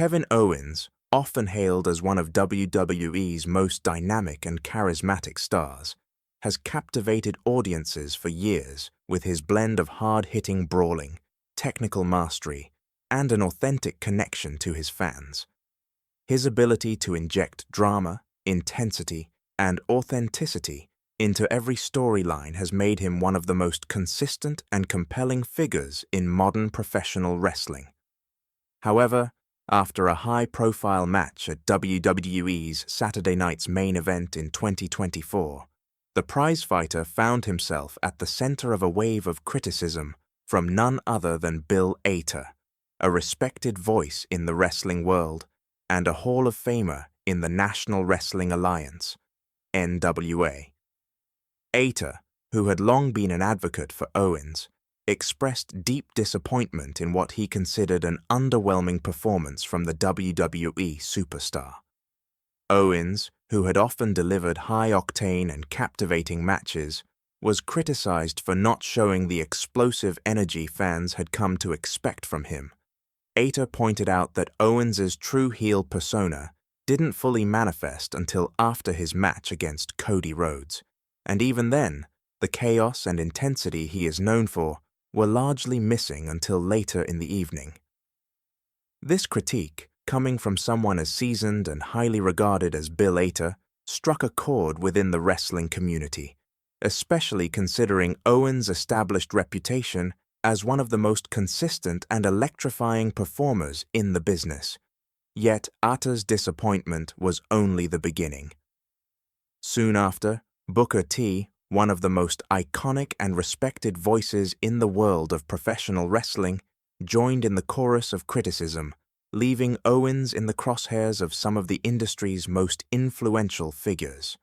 Kevin Owens, often hailed as one of WWE's most dynamic and charismatic stars, has captivated audiences for years with his blend of hard-hitting brawling, technical mastery, and an authentic connection to his fans. His ability to inject drama, intensity, and authenticity into every storyline has made him one of the most consistent and compelling figures in modern professional wrestling. However, after a high-profile match at WWE's Saturday Night's Main Event in 2024, the prizefighter found himself at the center of a wave of criticism from none other than Bill Ater, a respected voice in the wrestling world and a Hall of Famer in the National Wrestling Alliance, NWA. Ater, who had long been an advocate for Owens, expressed deep disappointment in what he considered an underwhelming performance from the WWE superstar. Owens, who had often delivered high-octane and captivating matches, was criticized for not showing the explosive energy fans had come to expect from him. Ater pointed out that Owens's true heel persona didn't fully manifest until after his match against Cody Rhodes, and even then, the chaos and intensity he is known for were largely missing until later in the evening. This critique, coming from someone as seasoned and highly regarded as Bill Ater, struck a chord within the wrestling community, especially considering Owens' established reputation as one of the most consistent and electrifying performers in the business. Yet Ater's disappointment was only the beginning. Soon after, Booker T, one of the most iconic and respected voices in the world of professional wrestling, joined in the chorus of criticism, leaving Owens in the crosshairs of some of the industry's most influential figures.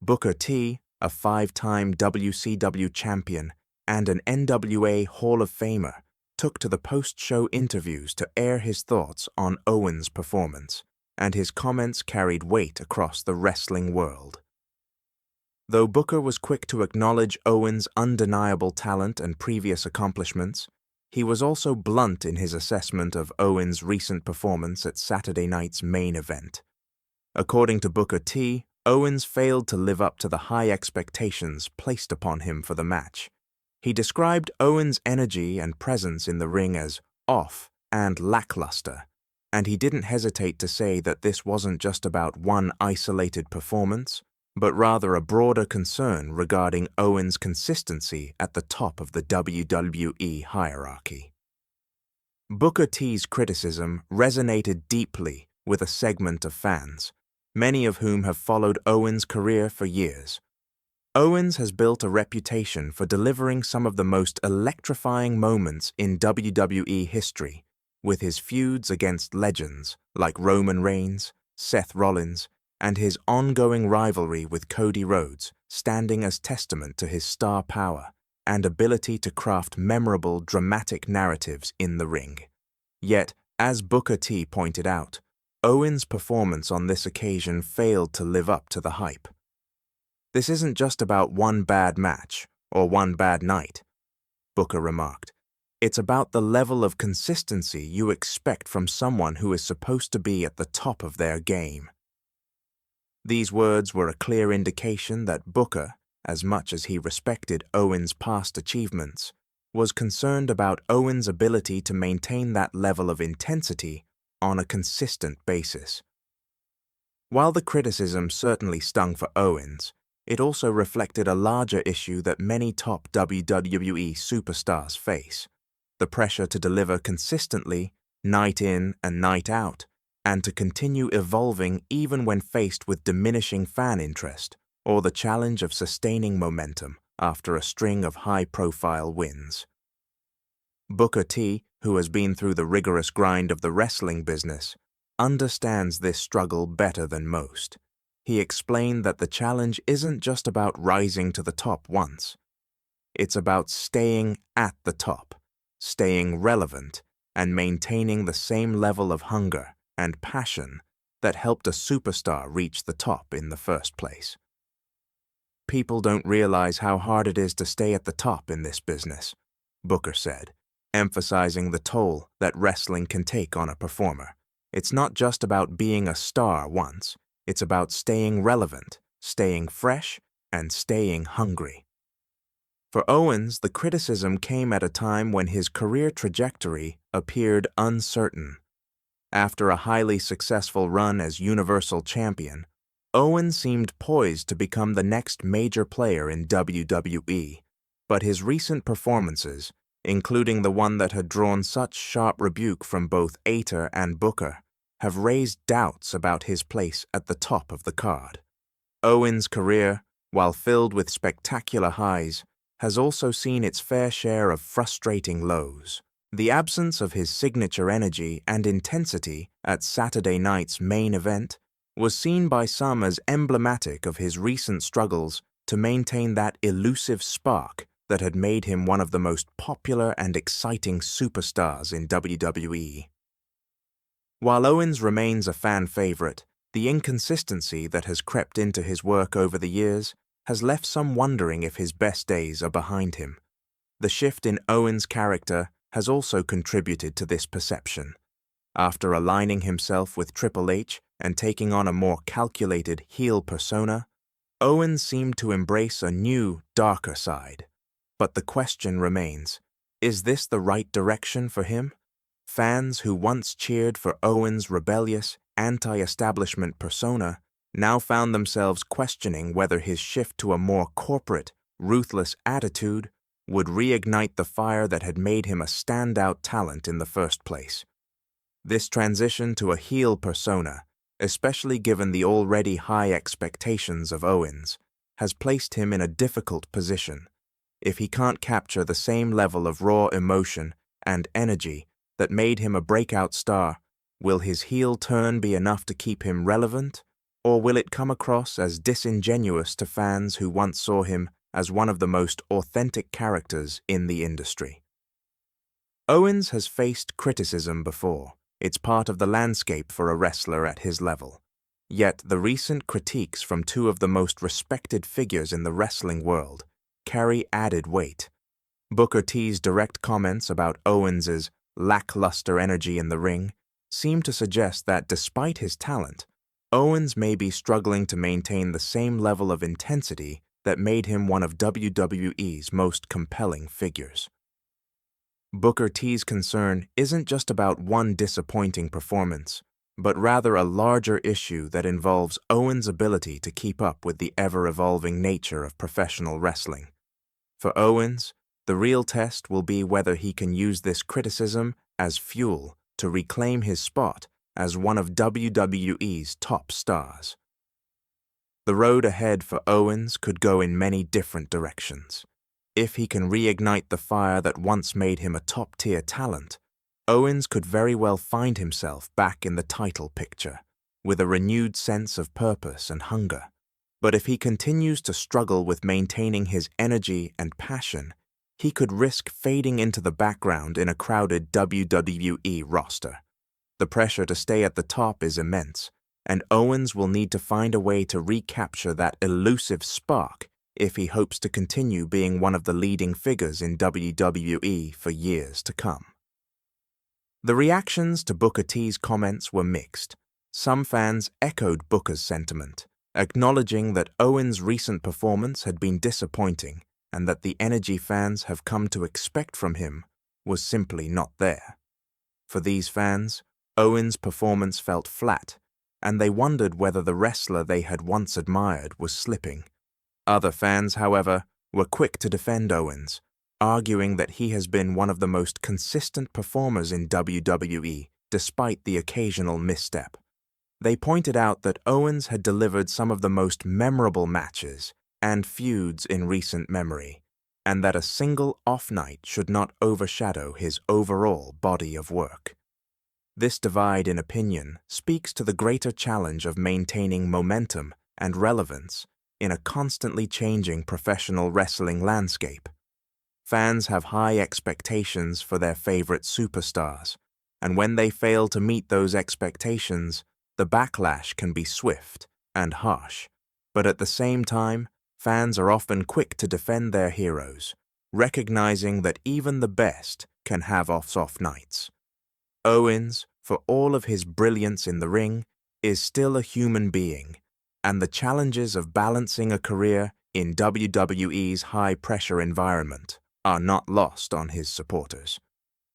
Booker T, a 5-time WCW champion and an NWA Hall of Famer, took to the post-show interviews to air his thoughts on Owens' performance, and his comments carried weight across the wrestling world. Though Booker was quick to acknowledge Owens' undeniable talent and previous accomplishments, he was also blunt in his assessment of Owens' recent performance at Saturday Night's Main Event. According to Booker T, Owens failed to live up to the high expectations placed upon him for the match. He described Owens' energy and presence in the ring as off and lackluster, and he didn't hesitate to say that this wasn't just about one isolated performance, but rather a broader concern regarding Owens' consistency at the top of the WWE hierarchy. Booker T's criticism resonated deeply with a segment of fans, many of whom have followed Owens' career for years. Owens has built a reputation for delivering some of the most electrifying moments in WWE history, with his feuds against legends like Roman Reigns, Seth Rollins, and his ongoing rivalry with Cody Rhodes standing as testament to his star power and ability to craft memorable, dramatic narratives in the ring. Yet, as Booker T pointed out, Owens' performance on this occasion failed to live up to the hype. "This isn't just about one bad match or one bad night," Booker remarked. "It's about the level of consistency you expect from someone who is supposed to be at the top of their game." These words were a clear indication that Booker, as much as he respected Owens' past achievements, was concerned about Owens' ability to maintain that level of intensity on a consistent basis. While the criticism certainly stung for Owens, it also reflected a larger issue that many top WWE superstars face: the pressure to deliver consistently, night in and night out, and to continue evolving even when faced with diminishing fan interest or the challenge of sustaining momentum after a string of high-profile wins. Booker T, who has been through the rigorous grind of the wrestling business, understands this struggle better than most. He explained that the challenge isn't just about rising to the top once. It's about staying at the top, staying relevant, and maintaining the same level of hunger and passion that helped a superstar reach the top in the first place. "People don't realize how hard it is to stay at the top in this business," Booker said, emphasizing the toll that wrestling can take on a performer, It's not just about being a star once, it's about staying relevant, staying fresh, and staying hungry. For Owens, the criticism came at a time when his career trajectory appeared uncertain. After a highly successful run as Universal Champion, Owens seemed poised to become the next major player in WWE, but his recent performances, including the one that had drawn such sharp rebuke from both Ater and Booker, have raised doubts about his place at the top of the card. Owens' career, while filled with spectacular highs, has also seen its fair share of frustrating lows. The absence of his signature energy and intensity at Saturday night's main event was seen by some as emblematic of his recent struggles to maintain that elusive spark that had made him one of the most popular and exciting superstars in WWE. While Owens remains a fan favorite, the inconsistency that has crept into his work over the years has left some wondering if his best days are behind him. The shift in Owens' character has also contributed to this perception. After aligning himself with Triple H and taking on a more calculated heel persona, Owens seemed to embrace a new, darker side. But the question remains, is this the right direction for him? Fans who once cheered for Owens' rebellious, anti-establishment persona now found themselves questioning whether his shift to a more corporate, ruthless attitude would reignite the fire that had made him a standout talent in the first place. This transition to a heel persona, especially given the already high expectations of Owens, has placed him in a difficult position. If he can't capture the same level of raw emotion and energy that made him a breakout star, will his heel turn be enough to keep him relevant, or will it come across as disingenuous to fans who once saw him as one of the most authentic characters in the industry? Owens has faced criticism before. It's part of the landscape for a wrestler at his level. Yet the recent critiques from two of the most respected figures in the wrestling world carry added weight. Booker T's direct comments about Owens' lackluster energy in the ring seem to suggest that despite his talent, Owens may be struggling to maintain the same level of intensity that made him one of WWE's most compelling figures. Booker T's concern isn't just about one disappointing performance, but rather a larger issue that involves Owens' ability to keep up with the ever-evolving nature of professional wrestling. For Owens, the real test will be whether he can use this criticism as fuel to reclaim his spot as one of WWE's top stars. The road ahead for Owens could go in many different directions. If he can reignite the fire that once made him a top-tier talent, Owens could very well find himself back in the title picture, with a renewed sense of purpose and hunger. But if he continues to struggle with maintaining his energy and passion, he could risk fading into the background in a crowded WWE roster. The pressure to stay at the top is immense, and Owens will need to find a way to recapture that elusive spark if he hopes to continue being one of the leading figures in WWE for years to come. The reactions to Booker T's comments were mixed. Some fans echoed Booker's sentiment, acknowledging that Owens' recent performance had been disappointing and that the energy fans have come to expect from him was simply not there. For these fans, Owens' performance felt flat, and they wondered whether the wrestler they had once admired was slipping. Other fans, however, were quick to defend Owens, arguing that he has been one of the most consistent performers in WWE despite the occasional misstep. They pointed out that Owens had delivered some of the most memorable matches and feuds in recent memory, and that a single off night should not overshadow his overall body of work. This divide in opinion speaks to the greater challenge of maintaining momentum and relevance in a constantly changing professional wrestling landscape. Fans have high expectations for their favorite superstars, and when they fail to meet those expectations, the backlash can be swift and harsh. But at the same time, fans are often quick to defend their heroes, recognizing that even the best can have off nights. Owens, for all of his brilliance in the ring, is still a human being, and the challenges of balancing a career in WWE's high-pressure environment are not lost on his supporters.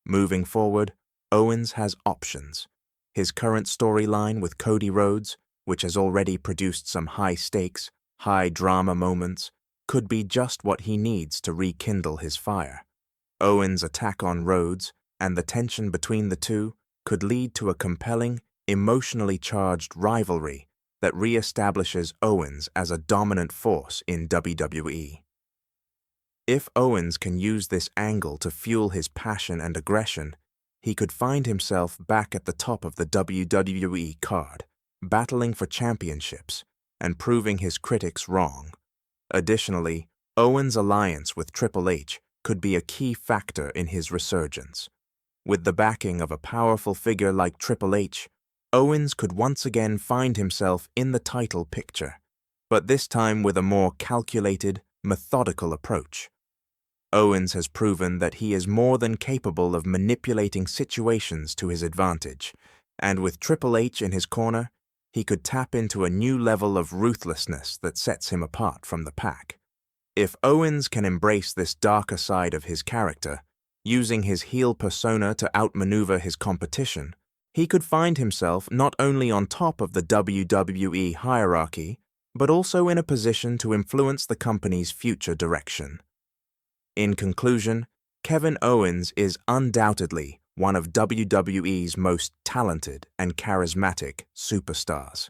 Moving forward, Owens has options. His current storyline with Cody Rhodes, which has already produced some high-stakes, high-drama moments, could be just what he needs to rekindle his fire. Owens' attack on Rhodes and the tension between the two could lead to a compelling, emotionally charged rivalry that re-establishes Owens as a dominant force in WWE. If Owens can use this angle to fuel his passion and aggression, he could find himself back at the top of the WWE card, battling for championships and proving his critics wrong. Additionally, Owens' alliance with Triple H could be a key factor in his resurgence. With the backing of a powerful figure like Triple H, Owens could once again find himself in the title picture, but this time with a more calculated, methodical approach. Owens has proven that he is more than capable of manipulating situations to his advantage, and with Triple H in his corner, he could tap into a new level of ruthlessness that sets him apart from the pack. If Owens can embrace this darker side of his character, using his heel persona to outmaneuver his competition, he could find himself not only on top of the WWE hierarchy, but also in a position to influence the company's future direction. In conclusion, Kevin Owens is undoubtedly one of WWE's most talented and charismatic superstars.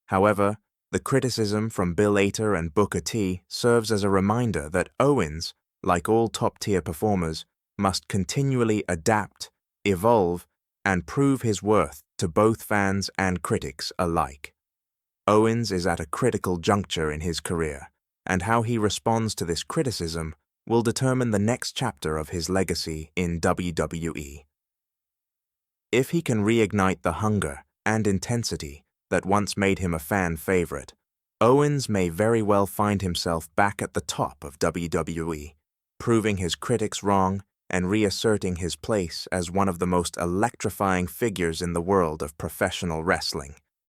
However, the criticism from Bill Hader and Booker T serves as a reminder that Owens, like all top-tier performers, must continually adapt, evolve, and prove his worth to both fans and critics alike. Owens is at a critical juncture in his career, and how he responds to this criticism will determine the next chapter of his legacy in WWE. If he can reignite the hunger and intensity that once made him a fan favorite, Owens may very well find himself back at the top of WWE, proving his critics wrong and reasserting his place as one of the most electrifying figures in the world of professional wrestling.